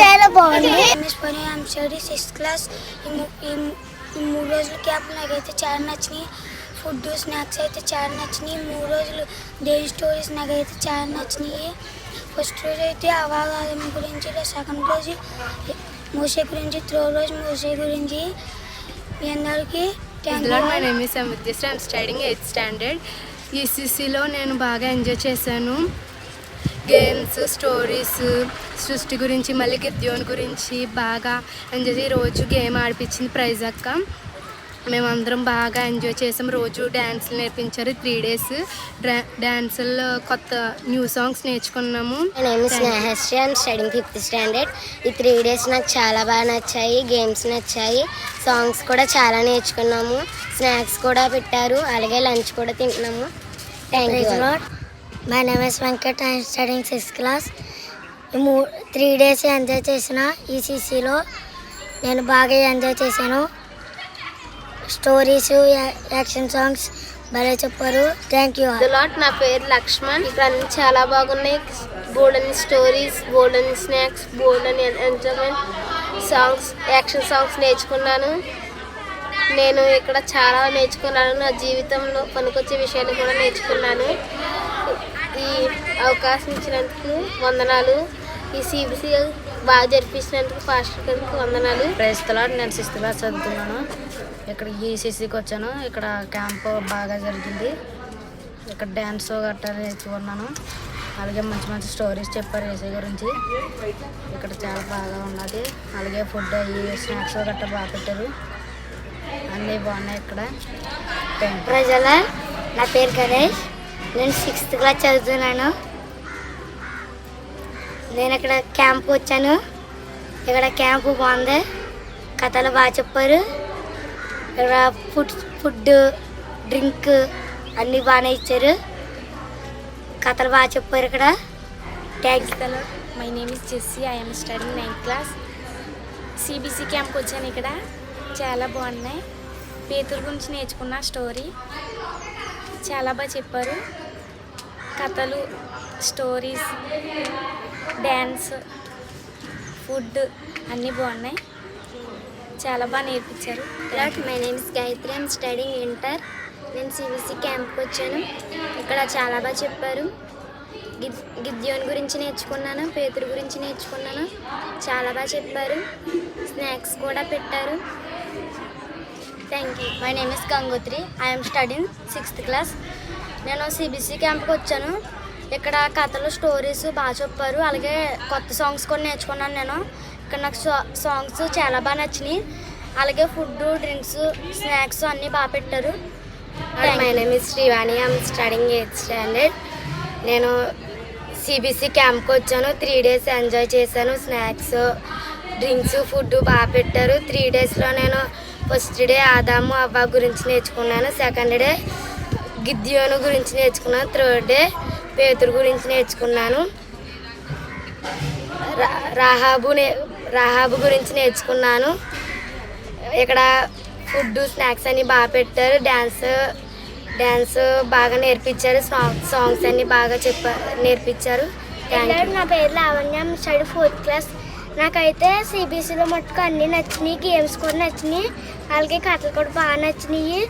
చాలా బాగుంది. Sixth class. ఈ 3 రోజులు క్యాంప్ నాకైతే చాలా నచ్చినాయి. ఫుడ్ స్నాక్స్ అయితే చాలా నచ్చినాయి. 3 రోజులు డైలీ స్టోరీస్ నాకైతే చాలా నచ్చినాయి. ఫస్ట్ రోజు అయితే అవాగాదం గురించి, సెకండ్ రోజు మూసే గురించి, థర్డ్ రోజు మూసే గురించి. మీ అందరికీ my name is Amrit. I'm studying 8th standard. ఈసీసీలో నేను బాగా ఎంజాయ్ చేశాను. గేమ్స్, స్టోరీస్, సృష్టి గురించి, మళ్ళీ గిద్యోన్ గురించి బాగా ఎంజాయ్. రోజు గేమ్ ఆడిపించింది ప్రైజ్ అక్క. మేమందరం బాగా ఎంజాయ్ చేసాం. రోజు డ్యాన్సులు నేర్పించారు. 3 days డ్యాన్సుల్లో కొత్త న్యూ సాంగ్స్ నేర్చుకున్నాము. Studying 5th standard. ఈ 3 days నాకు చాలా బాగా నచ్చాయి. గేమ్స్ నచ్చాయి, సాంగ్స్ కూడా చాలా నేర్చుకున్నాము. స్నాక్స్ కూడా పెట్టారు, అలాగే లంచ్ కూడా తింటున్నాము. Thank you. My name is Venkat. I'm studying 6th class. 3 days enjoy చేసిన ఈసీసీలో నేను బాగా ఎంజాయ్ చేశాను. స్టోరీస్, యాక్షన్ సాంగ్స్ భలే చెప్పారు. Thank you. నా పేరు లక్ష్మణ్. ఇక్కడ అన్ని చాలా బాగున్నాయి. బోల్డెన్ స్టోరీస్, బోల్డెన్ స్నాక్స్, బోల్డెన్ ఎంజాయ్మెంట్ సాంగ్స్, యాక్షన్ సాంగ్స్ నేర్చుకున్నాను. నేను ఇక్కడ చాలా నేర్చుకున్నాను. నా జీవితంలో పనికొచ్చే విషయాలు కూడా నేర్చుకున్నాను. ఈ అవకాశం ఇచ్చినందుకు వందనాలు. ఈ సిబిసి బాగా జరిపించినందుకు పాస్టర్ గారికి వందనాలు. ప్రైస్తలో నేను 6th క్లాస్ చదువుతున్నాను. ఇక్కడ ఈసీసీకి వచ్చాను. ఇక్కడ క్యాంప్ బాగా జరిగింది. ఇక్కడ డ్యాన్స్ గట్రా నేర్చుకున్నాను. అలాగే మంచి మంచి స్టోరీస్ చెప్పారు ఏసీ గురించి. ఇక్కడ చాలా బాగా ఉన్నది. అలాగే ఫుడ్ అయ్యి స్నాక్స్ గట్రా బాగా పెట్టారు. అన్నీ బాగున్నాయి ఇక్కడ. ప్రజల నా పేరు గణేష్. నేను 6th క్లాస్ చదువుతున్నాను. నేను ఇక్కడ క్యాంప్ వచ్చాను. ఇక్కడ క్యాంపు బాగుంది. కథలు బాగా చెప్పారు. ఇక్కడ ఫుడ్ డ్రింక్ అన్నీ బాగానే ఇచ్చారు. కథలు బాగా చెప్పారు ఇక్కడ. Thanks. My name is Jessie. I'm studying 9th class. CBC క్యాంప్కి వచ్చాను. ఇక్కడ చాలా బాగున్నాయి. పేతురు గురించి నేర్చుకున్న స్టోరీ చాలా బాగా చెప్పారు. కథలు, స్టోరీస్, డ్యాన్స్, ఫుడ్ అన్నీ బాగున్నాయి. చాలా బాగా నేర్పించారు. My name is Gayatri. I'm studying inter. నేను సిబిసి క్యాంప్కి వచ్చాను. ఇక్కడ చాలా బాగా చెప్పారు. గిద్యోన్ గురించి నేర్చుకున్నాను, పేతురు గురించి నేర్చుకున్నాను. చాలా బాగా చెప్పారు. స్నాక్స్ కూడా పెట్టారు. Thank you. My name is Gangotri. I'm studying 6th class. నేను సిబిసి క్యాంప్కి వచ్చాను. ఇక్కడ కథలు, స్టోరీస్ బాగా చెప్పారు. అలాగే కొత్త సాంగ్స్ కూడా నేర్చుకున్నాను నేను. ఇక్కడ నాకు సాంగ్స్ చాలా బాగా నచ్చినాయి. అలాగే ఫుడ్, డ్రింక్స్, స్నాక్స్ అన్నీ బాగా పెట్టారు. My name is Srivani. I'm studying 8th standard. నేను సిబిసి క్యాంప్కి వచ్చాను. 3 days ఎంజాయ్ చేశాను. స్నాక్స్, డ్రింక్స్, ఫుడ్ బాగా పెట్టారు. 3 daysలో నేను ఫస్ట్ డే ఆదాము అవ్వ గురించి నేర్చుకున్నాను. సెకండ్ డే గిద్యోను గురించి నేర్చుకున్నాను. థర్డ్ డే పేతురు గురించి నేర్చుకున్నాను. రాహాబు గురించి నేర్చుకున్నాను. ఇక్కడ ఫుడ్, స్నాక్స్ అన్నీ బాగా పెట్టారు. డ్యాన్స్ బాగా నేర్పించారు. సాంగ్స్ అన్నీ బాగా నేర్పించారు. నా పేరు లావణ్య. Study 4th class. నాకైతే సిబిసిలో మట్టుకు అన్నీ నచ్చినాయి. గేమ్స్ కూడా నచ్చినాయి. అలాగే కథలు కూడా బాగా నచ్చినాయి.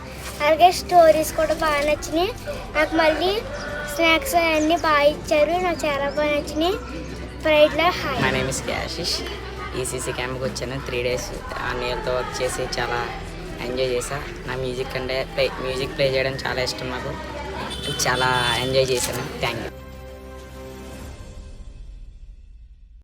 అలాగే స్టోరీస్ కూడా బాగా నచ్చినాయి. నాకు మళ్ళీ స్నాక్స్ అన్నీ బాగా ఇచ్చారు. నాకు చాలా బాగా నచ్చినాయి. ప్రైడ్లో hi. My name is Ashish. ECC క్యాంప్కి వచ్చాను. 3 days అన్నయ్యలతో వర్క్ చేసి చాలా ఎంజాయ్ చేశాను. నా మ్యూజిక్ ప్లే చేయడం చాలా ఇష్టం. నాకు చాలా ఎంజాయ్ చేశాను. Thank you.